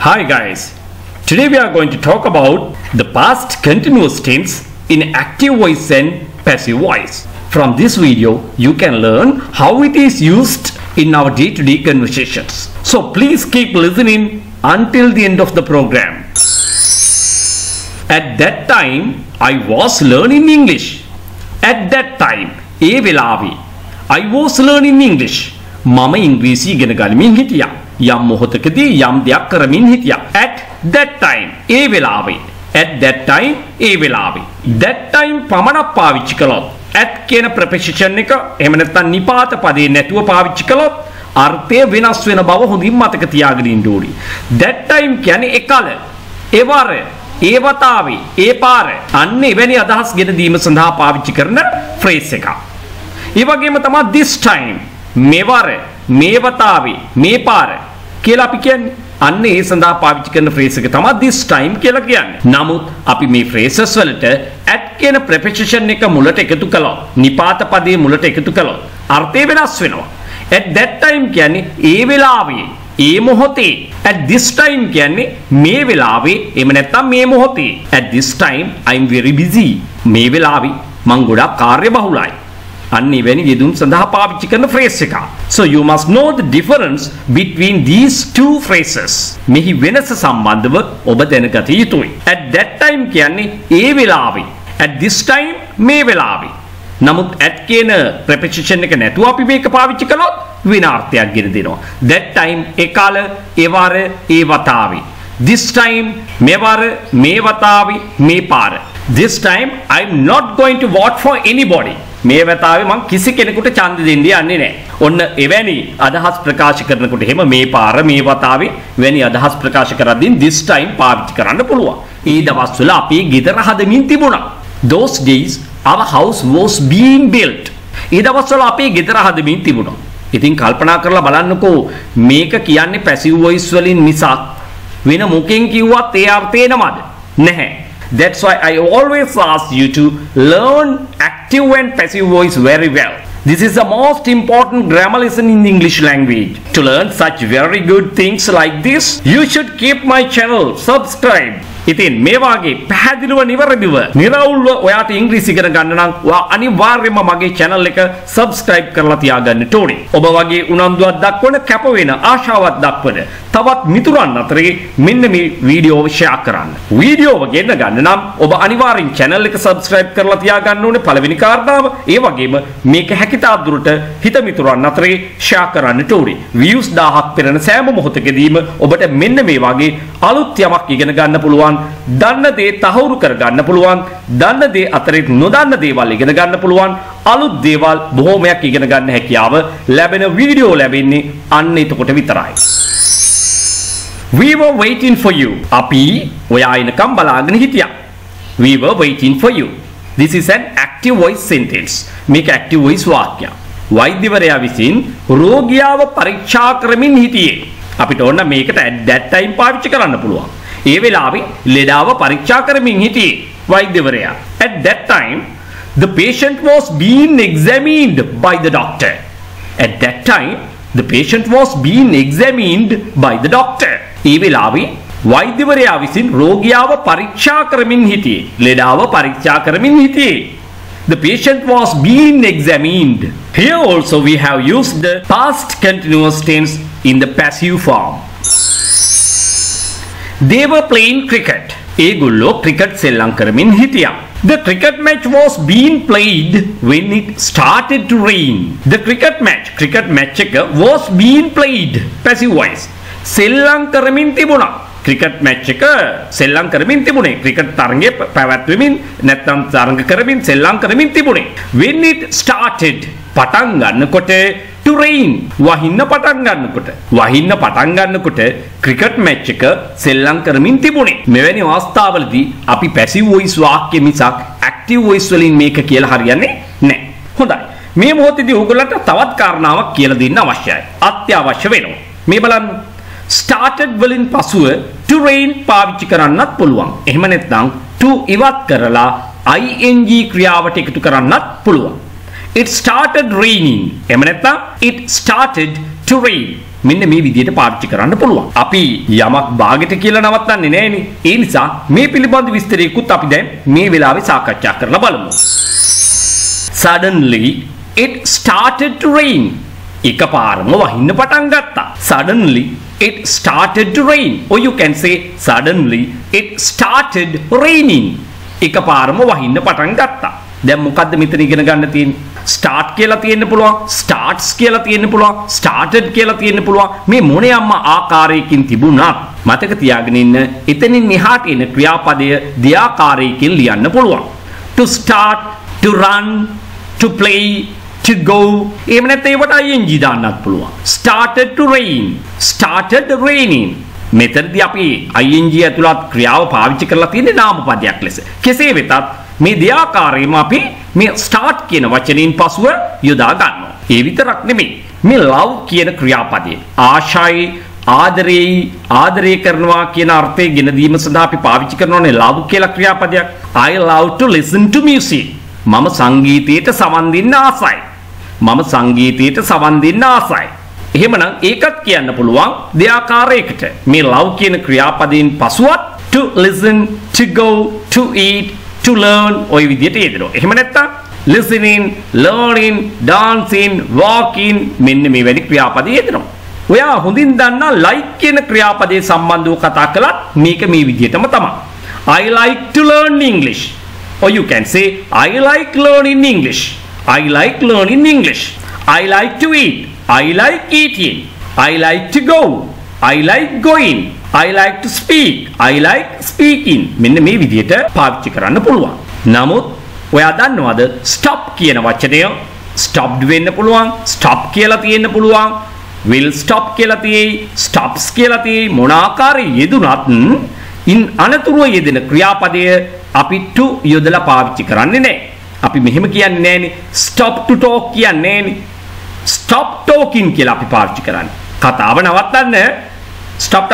Hi guys, today we are going to talk about the past continuous tense in active voice and passive voice. From this video, you can learn how it is used in our day-to-day conversations. So please keep listening until the end of the program. At that time, I was learning English. At that time, ඒ වෙලාවේ I was learning English. මම ඉංග්‍රීසි ඉගෙන ගනිමින් හිටියා. යම් මොහොතකදී යම් දෙයක් කරමින් හිටියා. At that time, ඒ වෙලාවේ. At that time, ඒ වෙලාවේ. That time පමණක් පාවිච්චි කළොත් at කියන preposition එක එහෙම නැත්නම් නිපාත පදේ නැතුව පාවිච්චි කළොත් අර්ථය වෙනස් වෙන බව හොඳින් මතක තියාගෙන ඉන්න ඕනි. That time කියන්නේ එකල, එවර, ඒ වතාවේ, ඒ පාර අන්න එවැනි අදහස් ගෙන දීම සඳහා පාවිච්චි කරන phrase එකක්. ඒ වගේම තමයි this time, මෙවර, මේ වතාවේ, මේ පාර කියලා අපි කියන්නේ. අන්න ඒ සඳහා පාවිච්චි කරන phrase එක තමයි this time කියලා කියන්නේ. නමුත් අපි මේ phrases වලට at කියන preposition එක මුලට එකතු කළොත්, නිපාත පදයේ මුලට එකතු කළොත් අර්ථය වෙනස් වෙනවා. At that time කියන්නේ ඒ වෙලාවේ, ඒ මොහොතේ. At this time කියන්නේ මේ වෙලාවේ, එහෙම නැත්නම් මේ මොහොතේ. At this time I am very busy. මේ වෙලාවේ මම ගොඩාක් කාර්යබහුලයි. අන්න එවැනි යෙදුම් සඳහා පාවිච්චි කරන phrase එක. So you must know the difference between these two phrases. මෙහි වෙනස සම්බන්ධව ඔබ දැනගත යුතුයි. At that time කියන්නේ ඒ වෙලාවේ. At this time මේ වෙලාවේ. නමුත් at කියන preposition එක නැතුව අපි මේක පාවිච්චි කළොත් වෙන අර්ථයක් ගෙන දෙනවා. That time ඒ කාල, ඒ වාර, ඒ වතාවේ. This time මෙවර, මේ වතාවේ, මේ පාර. This time I'm not going to vote for anybody. මේ වතාවේ මම කිසි කෙනෙකුට ඡන්ද දෙන්න යන්නේ නැහැ. ඔන්න එවැනි අදහස් ප්‍රකාශ කරනකොට එහෙම මේ පාර, මේ වතාවේ වැනි අදහස් ප්‍රකාශ කරද්දී this time පාවිච්චි කරන්න පුළුවන්. ඒ දවස්වල අපි ගෙදර හදමින් තිබුණා. Those days our house was being built. ඒ දවස්වල අපි ගෙදර හදමින් තිබුණා. ඉතින් කල්පනා කරලා බලන්නකෝ මේක කියන්නේ passive voice වලින් මිසක් වෙන මොකෙන් කිව්වත් ඒ අර්ථය එනවද? නැහැ. That's why I always ask you to learn active and passive voice very well. This is the most important grammar lesson in the English language. To learn such very good things like this, you should keep my channel, subscribe. ඉතින් මේ වාගේ පැහැදිලිව නිවැරදිව නිරවුල්ව ඔයාට ඉංග්‍රීසි ඉගෙන ගන්න නම් ඔයා අනිවාර්යයෙන්ම මගේ channel එක subscribe කරලා තියාගන්න ඕනේ. ඔබ වගේ උනන්දුවක් දක්වන, කැප වෙන, ආශාවක් දක්වන තවත් මිතුරන් අතරේ මෙන්න මේ වීඩියෝ share කරන්න. වීඩියෝව ගෙන්න ගන්න නම් ඔබ අනිවාර්යෙන් channel එක subscribe කරලා තියාගන්න ඕනේ පළවෙනි කාරණාව. ඒ වගේම මේක හැකිතාක් දුරට හිත මිතුරන් අතරේ share කරන්න ඕනේ. views 1000ක් පෙරන සෑම මොහොතකදීම ඔබට මෙන්න මේ වගේ අලුත් යමක් ඉගෙන ගන්න පුළුවන්. දන්න දේ තහවුරු කර ගන්න පුළුවන්. දන්න දේ අතරේ නොදන්න දේවල් ඉගෙන ගන්න පුළුවන්. අලුත් දේවල් බොහෝමයක් ඉගෙන ගන්න හැකියාව ලැබෙන වීඩියෝ ලැබෙන්නේ අන්න එතකොට විතරයි. We were waiting for you. අපි ඔයා එනකම් බලාගෙන හිටියා. We were waiting for you. This is an active voice sentence. මේක active voice වාක්‍යයක්. වෛද්‍යවරයා විසින් රෝගියාව පරීක්ෂා කරමින් හිටියේ. අපිට ඕන මේකට at that time පාවිච්චි කරන්න පුළුවන්. ඒ වෙලාවේ ලෙඩාව පරීක්ෂා කරමින් හිටියේ වෛද්‍යවරයා. At that time the patient was being examined by the doctor. At that time the patient was being examined by the doctor. ඒ වෙලාවේ වෛද්‍යවරයා විසින් රෝගියාව පරීක්ෂා කරමින් හිටියේ. ලෙඩාව පරීක්ෂා කරමින් හිටියේ. The patient was being examined. Here also we have used the past continuous tense in the passive form. They were playing cricket. ඒගොල්ලෝ cricket සෙල්ලම් කරමින් හිටියා. The cricket match was being played when it started to rain. The cricket match එක was being played. Passive voice. සෙල්ලම් කරමින් තිබුණා. cricket match එක සෙල්ලම් කරමින් තිබුණේ. cricket තරඟය පැවැත්වෙමින් නැත්නම් තරඟ කරමින් සෙල්ලම් කරමින් තිබුණේ. When it started පටන් ගන්නකොට to rain වහින්න පටන් ගන්නකොට cricket match එක සෙල්ලම් කරමින් තිබුණේ. මෙවැනි අවස්ථාවලදී අපි passive voice වාක්‍ය මිසක් active voice වලින් මේක කියලා හරියන්නේ නැහැ. හොඳයි. මේ මොහොතේදී ඔයගොල්ලන්ට තවත් කාරණාවක් කියලා දෙන්න අවශ්‍යයි. අත්‍යවශ්‍ය වෙනවා. මේ බලන්න. started වලින් පසුව to rain පාවිච්චි කරන්නත් පුළුවන්. එහෙම නැත්නම් to ඉවත් කරලා ing ක්‍රියාවට එකතු කරන්නත් පුළුවන්. It started raining. එහෙම නැත්නම් it started to rain. මෙන්න මේ විදිහට පාවිච්චි කරන්න පුළුවන්. අපි යමක් භාගයට කියලා නවත්තන්නේ නැහැනේ. ඒ නිසා මේ පිළිබඳ විස්තරයකුත් අපි දැන් මේ වෙලාවේ සාකච්ඡා කරලා බලමු. Suddenly it started to rain. එකපාරම වහින්න පටන් ගත්තා. Suddenly it started to rain. Or you can say suddenly it started raining. එකපාරම වහින්න පටන් ගත්තා. දැන් මොකද්ද මෙතන ඉගෙන ගන්න තියෙන්නේ? start කියලා තියෙන්න පුළුවන්, starts කියලා තියෙන්න පුළුවන්, started කියලා තියෙන්න පුළුවන්. මේ මොනියම්ම ආකාරයකින් තිබුණත් මතක තියාගෙන ඉන්න එතනින් එහාට එන ක්‍රියාපදය දෙආකාරයකින් ලියන්න පුළුවන්. to start, to run, to play, to go. එහෙම නැත්නම් ඒවට ing දාන්නත් පුළුවන්. started to rain, started raining. මෙතනදී අපි ing ඇතුළත් ක්‍රියාව පාවිච්චි කරලා තියෙන්නේ නාමපදයක් ලෙස. කෙසේ වෙතත් මේ දෙආකාරයෙන්ම අපි මේ start කියන වචනයෙන් පසුව යොදා ගන්නවා. ඒ විතරක් නෙමෙයි. මේ love කියන ක්‍රියාපදයේ ආශයි, ආදරේ, ආදරය කරනවා කියන අර්ථය ගෙන දීම සඳහා අපි පාවිච්චි කරනවානේ love කියලා ක්‍රියාපදයක්. I love to listen to music. මම සංගීතයට සවන් දෙන්න ආසයි. මම සංගීතයට සවන් දෙන්න ආසයි. එහෙමනම් ඒකත් කියන්න පුළුවන් දෙආකාරයකට. මේ love කියන ක්‍රියාපදයෙන් පසුවත් to listen, to go, to eat, to learn ඔය විදිහට යෙදෙනවා. එහෙම නැත්නම් listening, learning, dancing, walking මෙන්න මේ වැනි ක්‍රියාපද යෙදෙනවා. ඔයා හොඳින් දන්නා like කියන ක්‍රියාපදයේ සම්බන්ධව කතා කළත් මේක මේ විදිහටම තමයි. I like to learn English. Or you can say I like learning English. I like learning English. I like to eat. I like eating. I like to go. I like going. I like to speak. I like speaking. මෙන්න මේ විදිහට පාවිච්චි කරන්න පුළුවන්. නමුත් ඔයා දන්නවද stop කියන වචනය stopped වෙන්න පුළුවන්, stop කියලා තියෙන්න පුළුවන්, will stop කියලා තියෙයි, stops කියලා තියෙයි. මොන ආකාරයේ යෙදුනත් ඉන් අනතුරුව යෙදෙන ක්‍රියාපදය අපි to යොදලා පාවිච්චි කරන්නේ නැහැ. අපි මෙහෙම කියන්නේ නැහැනේ. stop to talk කියන්නේ නැහැනේ. stop talking කියලා අපි පාවිච්චි කරන්නේ. කතාව නවත්තන්න. stop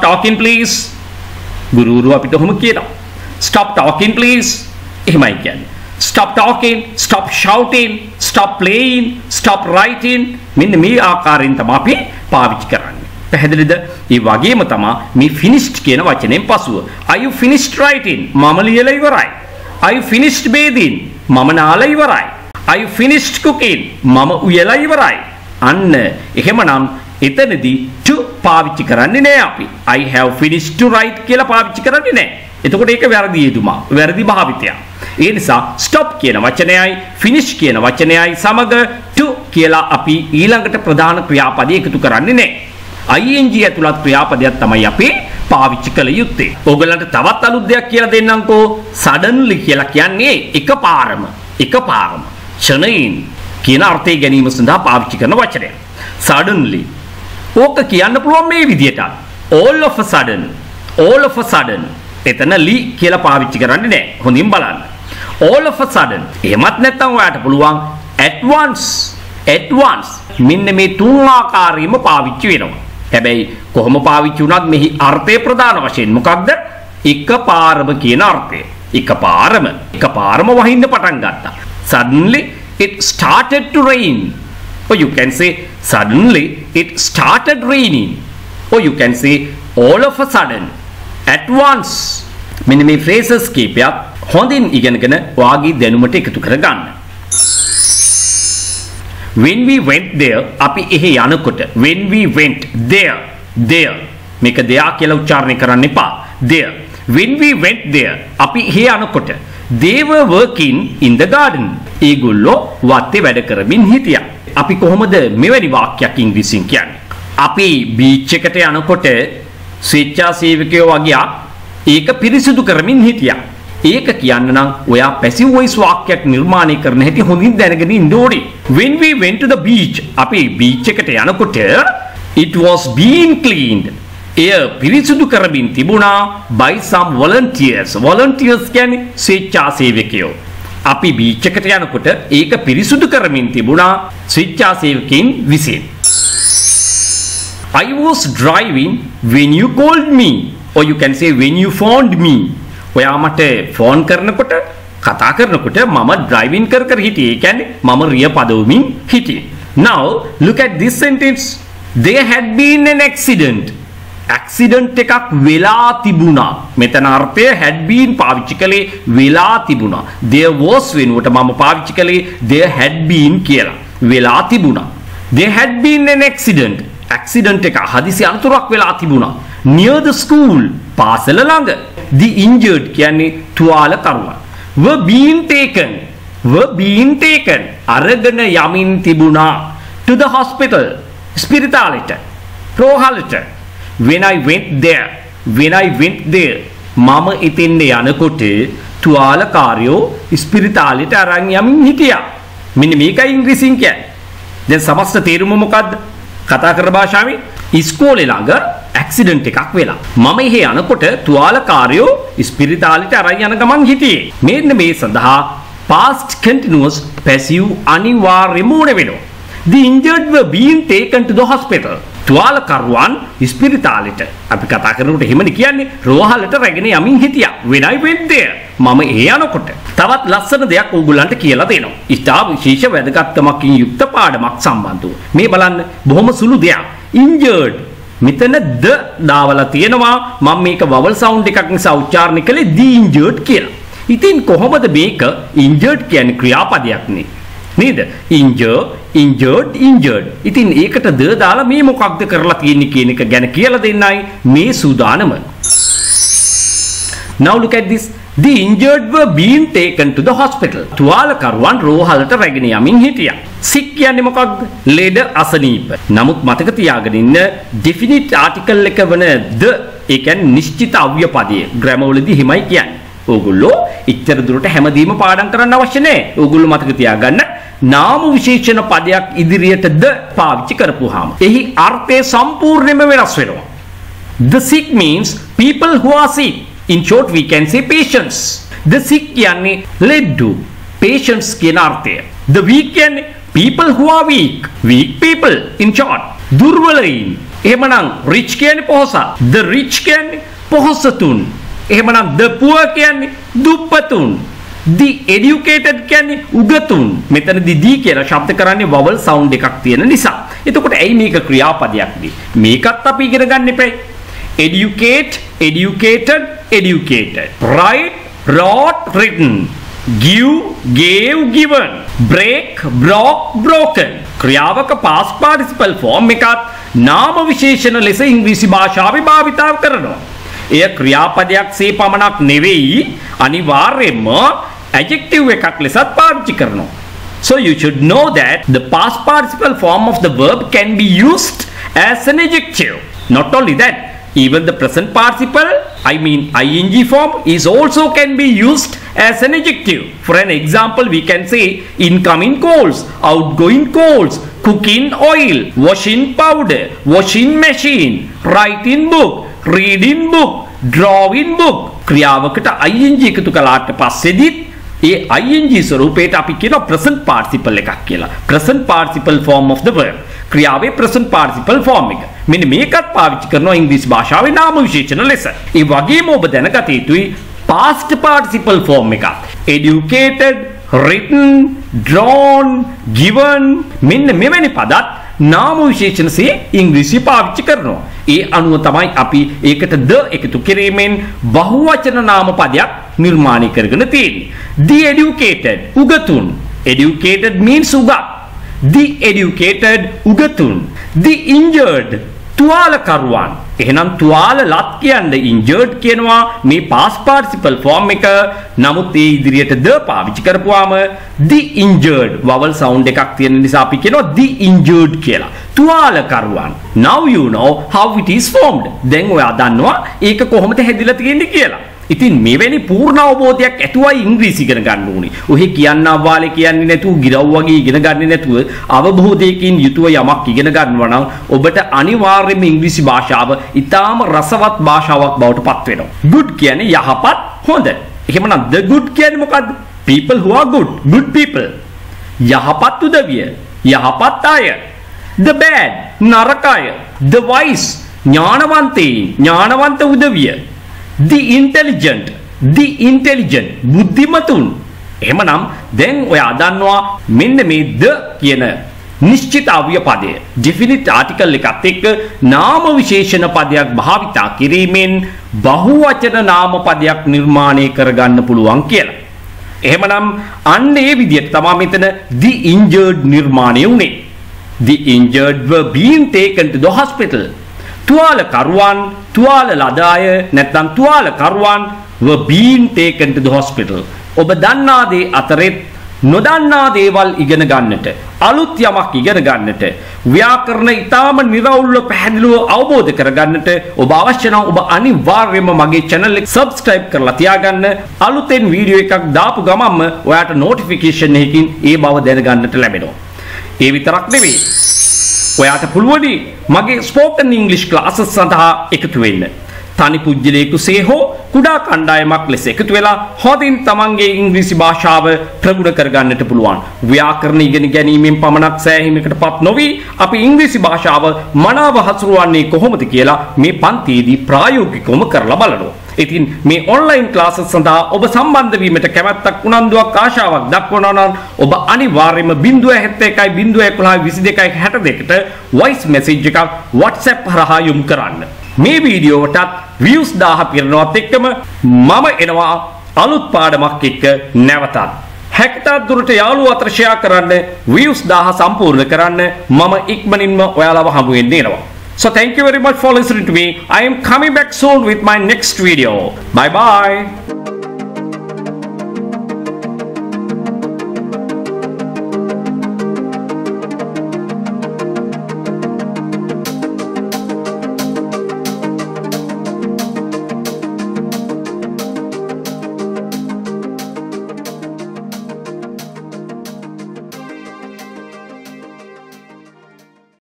talking please. ගුරුවරු අපිට ඔහොම කියනවා. stop talking please. එහෙමයි කියන්නේ. stop talking, stop shouting, stop playing, stop writing. මෙන්න මේ ආකාරයෙන් තමයි අපි පාවිච්චි කරන්නේ. පැහැදිලිද? ඒ වගේම තමයි මේ finished කියන වචනයෙන් පසුව are you finished writing? මම ලියලා ඉවරයි. are you finished bathing? මම නාලා ඉවරයි. are you finished cooking? මම උයලා ඉවරයි. අන්න එහෙමනම් එතනදී to පාවිච්චි කරන්නේ නැහැ අපි. I have finished to write කියලා පාවිච්චි කරන්නේ නැහැ. එතකොට ඒක වැරදි යෙදුමක්, වැරදි භාවිතයක්. ඒ නිසා stop කියන වචනයයි finish කියන වචනයයි සමග to කියලා අපි ඊළඟට ප්‍රධාන ක්‍රියාපදේ එකතු කරන්නේ නැහැ. ing ඇතුළත් ක්‍රියාපදයක් තමයි අපි පාවිච්චි කළ යුත්තේ. ඕගලන්ට තවත් අලුත් දෙයක් කියලා දෙන්නම්කෝ. suddenly කියලා කියන්නේ එකපාරම ක්ෂණයෙන් කියන අර්ථය ගැනීම සඳහා පාවිච්චි කරන වචනයක්. suddenly ඕක කියන්න පුළුවන් මේ විදිහට. all of a sudden එතන li කියලා පාවිච්චි කරන්නේ නැහැ. හොඳින් බලන්න. all of a sudden එහෙමත් නැත්නම් ඔයාලට පුළුවන් at once මෙන්න මේ තුන් ආකාරයෙන්ම පාවිච්චි වෙනවා. හැබැයි කොහොම පාවිච්චි වුණත් මෙහි අර්ථය ප්‍රධාන වශයෙන් මොකක්ද? එකපාරම කියන අර්ථය. එකපාරම වහින්න පටන් ගත්තා. suddenly it started to rain. Or you can say suddenly it started raining. Or you can say all of a sudden, at once. මෙන්න මේ phrases කීපයක් හොඳින් ඉගෙනගෙන ඔයාගේ දැනුමට එකතු කරගන්න. When we went there අපි එහි යනකොට when we went there මේක there කියලා උච්චාරණය කරන්න එපා. there when we went there අපි එහි යනකොට they were working in the garden. ඒගොල්ලෝ වත්තේ වැඩ කරමින් හිටියා. අපි කොහොමද මෙවැනි වාක්‍යයක් ඉංග්‍රීසියෙන් කියන්නේ? අපි බීච් එකට යනකොට ස්වේච්ඡාසේවකයෝ වගේ ඒක පිරිසිදු කරමින් හිටියා. ඒක කියන්න නම් ඔයා පැසිව් වොයිස් වාක්‍යයක් නිර්මාණය කරන හැටි හොඳින් දැනගෙන ඉන්න ඕනේ. When we went to the beach අපි බීච් එකට යනකොට it was being cleaned. එය පිරිසිදු කරමින් තිබුණා by some volunteers. volunteers කියන්නේ ස්වේච්ඡාසේවකයෝ. අපි බීච් එකට යනකොට ඒක පිරිසිදු කරමින් තිබුණා ස්වේච්ඡාසේවකයන් විසින්. I was driving when you called me. Or you can say when you phoned me. ඔයා මට ෆෝන් කරනකොට කතා කරනකොට මම ඩ්‍රයිවිං කර හිටියේ. ඒ කියන්නේ මම රිය පදවමින් හිටියේ. Now look at this sentence. There had been an accident. Accident එකක් වෙලා තිබුණා. මෙතන අර්ථය had been පාවිච්චි කළේ වෙලා තිබුණා. There was වෙනුවට මම පාවිච්චි කළේ there had been කියලා. වෙලා තිබුණා. There had been an accident. Accident එක හදිසි අනතුරක් වෙලා තිබුණා. Near the school. පාසල ළඟ. The injured කියන්නේ තුවාලකරුවා. Were being taken. Were being taken. අරගෙන යමින් තිබුණා. To the hospital. ස්පිරිතාලෙට. රෝහලට. When I went there. When I went there. මම ඉතින් යනකොට තුවාලකාරයෝ ස්පිරිතාලෙට අරන් යමින් හිටියා. මෙන්න මේකයි ඉංග්‍රීසියෙන් කියන්නේ. දැන් සමස්ත තේරුම මොකද්ද? කතා කර භාෂාවේ ඉස්කෝලේ ළඟ ඇක්සිඩන්ට් එකක් වෙලා. මම එහෙ යනකොට තුවාලකාරයෝ ස්පිරිතාලෙට අරන් යන ගමන් හිටියේ. මෙන්න මේ සඳහා past continuous passive අනිවාර්යයෙන්ම ඕන වෙනවා. The injured were being taken to the hospital. තුවාලකරුවන් ස්පිරිතාලෙට අපි කතා කරනකොට එහෙමනේ කියන්නේ රෝහලට රැගෙන යමින් හිටියා. When I went there. මම ඒ යනකොට තවත් ලස්සන දෙයක් ඕගොල්ලන්ට කියලා දෙනවා. ඉතා විශේෂ වැදගත්කමකින් යුක්ත පාඩමක් සම්බන්ධව. මේ බලන්න බොහොම සුළු දෙයක්. Injured. මෙතන ද දාවලා තියෙනවා. මම මේක vowel sound එකක් නිසා උච්චාරණය කළේ the injured කියලා. ඉතින් කොහොමද මේක injured කියන්නේ ක්‍රියාපදයක් නේ. නේද? injured. ඉතින් ඒකට ද දාලා මේ මොකක්ද කරලා තියෙන්නේ කියන එක ගැන කියලා දෙන්නයි මේ සූදානම. Now look at this. The injured were being taken to the hospital. තුවාලකරුවන් රෝහලට රැගෙන යමින් හිටියා. sick කියන්නේ මොකක්ද? ලෙඩ අසනීප. නමුත් මතක තියාගෙන ඉන්න definite article එක වන the ඒ කියන්නේ නිශ්චිත අව්‍ය පදයේ grammar වලදී හිමයි කියන්නේ. ඕගොල්ලෝ ඉච්ඡර දුරට හැමදේම පාඩම් කරන්න අවශ්‍ය නැහැ. ඕගොල්ලෝ මතක තියාගන්න නාම විශේෂණ පදයක් ඉදිරියට ද පාවිච්චි කරපුවාම එහි අර්ථය සම්පූර්ණයෙන්ම වෙනස් වෙනවා. The sick means people who are sick. In short we can say patients. The sick කියන්නේ ලෙඩු. Patients කියන අර්ථය. The weak කියන්නේ people who are weak. Weak people in short. දුර්වලයින්. එහෙමනම් rich කියන්නේ පොහොසත්. The rich කියන්නේ පොහොසතුන්. එහෙමනම් the poor කියන්නේ දුප්පතුන්. The educated කියන්නේ උගතුන්. මෙතනදී දී කියලා ශබ්ද කරන්නේ vowel sound එකක් තියෙන නිසා. එතකොට ඇයි මේක ක්‍රියාපදයක් නේ? මේකත් අපි ඉගෙන ගන්න එපා. Educate, educated, educated. Write, wrote, written. Give, gave, given. Break, broke, broken. ක්‍රියාවක past participle form එකත් නාම විශේෂණ ලෙස ඉංග්‍රීසි භාෂාවේ භාවිතා කරනවා. එය ක්‍රියාපදයක් සේ පමණක් නෙවෙයි අනිවාර්යයෙන්ම adjective එකක් ලෙසත් පාවිච්චි කරනවා. So you should know that the past participle form of the verb can be used as an adjective. Not only that, even the present participle, I mean ing form, is also can be used as an adjective. For an example, we can say incoming calls, outgoing calls, cooking oil, washing powder, washing machine, writing book, reading book, drawing book. ක්‍රියාවකට ing එකතු කළාට පස්සේදීත් ඒ ing ස්වරූපයට අපි කියන present participle එකක් කියලා. present participle form of the verb. ක්‍රියාවේ present participle form එක. මෙන්න මේකත් පාවිච්චි කරනවා ඉංග්‍රීසි භාෂාවේ නාම විශේෂණ ලෙස. ඒ වගේම ඔබ දැනගත යුතුයි past participle form එක. educated, written, drawn, given මෙන්න මෙවැනි පදත් නාම විශේෂණසේ ඉංග්‍රීසි පාවිච්චි කරනවා. ඒ අනුව තමයි අපි ඒකට ද එකතු කිරීමෙන් බහුවචන නාම පදයක් නිර්මාණය කරගෙන තියෙන්නේ. The educated උගතුන්. Educated means උගත්. The educated උගතුන්. The injured තුවාලකරුවන්. එහෙනම් තුවාල ලත් කියන්නේ injured කියනවා මේ past participle form එක. නමුත් ඒ ඉදිරියට ද පාවිච්චි කරපුවාම the injured vowel sound එකක් තියෙන නිසා අපි කියනවා the injured කියලා. තුවාලකරුවන්. Now you know how it is formed. දැන් ඔයා දන්නවා ඒක කොහොමද හැදිලා තියෙන්නේ කියලා. ඉතින් මෙවැනි පූර්ණ අවබෝධයක් ඇතුවයි ඉංග්‍රීසි ඉගෙන ගන්න ඕනේ. ඔහි කියන්නා වාලේ කියන්නේ නැතුව ගිරව් වගේ ඉගෙන ගන්නේ නැතුව අවබෝධයකින් යුතුව යමක් ඉගෙන ගන්නවා නම් ඔබට අනිවාර්යයෙන්ම ඉංග්‍රීසි භාෂාව ඊටාම රසවත් භාෂාවක් බවට පත් වෙනවා. good කියන්නේ යහපත් හොඳ. එහෙමනම් the good කියන්නේ මොකද්ද? people who are good, good people. යහපත් උදවිය, යහපත් අය. the bad නරක අය. the wise ඥානවන්තයින්, ඥානවන්ත උදවිය. the intelligent බුද්ධිමතුන්. එහෙමනම් දැන් ඔයා දන්නවා මෙන්න මේ the කියන නිශ්චිත අව්‍ය පදය definite article එකත් එක්ක නාම විශේෂණ පදයක් භාවිතා කිරීමෙන් බහුවචන නාම පදයක් නිර්මාණය කරගන්න පුළුවන් කියලා. එහෙමනම් අන්න ඒ විදිහට තමයි මෙතන the injured නිර්මාණය වුනේ. The injured were being taken to the hospital. තුවාලකරුවන් තුවාල ලද අය නැත්නම් තුවාලකරුවන් were being taken to the hospital. ඔබ දන්නා දේ අතරෙත් නොදන්නා දේවල් ඉගෙන ගන්නට අලුත් යමක් ඉගෙන ගන්නට ව්‍යාකරණ ඊටාම නිර්වුල්ව පැහැදිලිව අවබෝධ කරගන්නට ඔබ අවශ්‍ය නම් ඔබ අනිවාර්යයෙන්ම මගේ channel එක subscribe කරලා තියාගන්න. අලුතෙන් වීඩියෝ එකක් දාපු ගමන්ම ඔයාට notification එකකින් ඒ බව දැනගන්නට ලැබෙනවා. ඒ විතරක් නෙවෙයි, ඔයාට පුළුවනි මගේ spoken english classes සඳහා එකතු වෙන්න. තනි පුජ්‍යලයකුසේ හෝ කුඩා කණ්ඩායමක් ලෙස එකතු වෙලා හොඳින් තමන්ගේ ඉංග්‍රීසි භාෂාව ප්‍රගුණ කරගන්නට පුළුවන්. ව්‍යාකරණ ඉගෙන ගැනීමෙන් පමණක් සෑහීමකටපත් නොවි අපි ඉංග්‍රීසි භාෂාව මනාව හසුරුවන්නේ කොහොමද කියලා මේ පන්තියේදී ප්‍රායෝගිකවම කරලා බලනවා. ඉතින් මේ ඔන්ලයින් ක්ලාසස් සඳහා ඔබ සම්බන්ධ වීමට කැමැත්තක් උනන්දුවක් ආශාවක් දක්වනවා නම් ඔබ අනිවාර්යයෙන්ම 071 011 22 62ට voice message එකක් WhatsApp හරහා යොමු කරන්න. මේ වීඩියෝවටත් views 1000 පිරනවත් එක්කම මම එනවා අලුත් පාඩමක් එක්ක නැවතත්. හැකිතාක් දුරට යාළුවෝ අතර share කරන්න, views 1000 සම්පූර්ණ කරන්න මම ඉක්මනින්ම ඔයාලව හමු වෙන්න එනවා. So thank you very much for listening to me. I am coming back soon with my next video. Bye bye.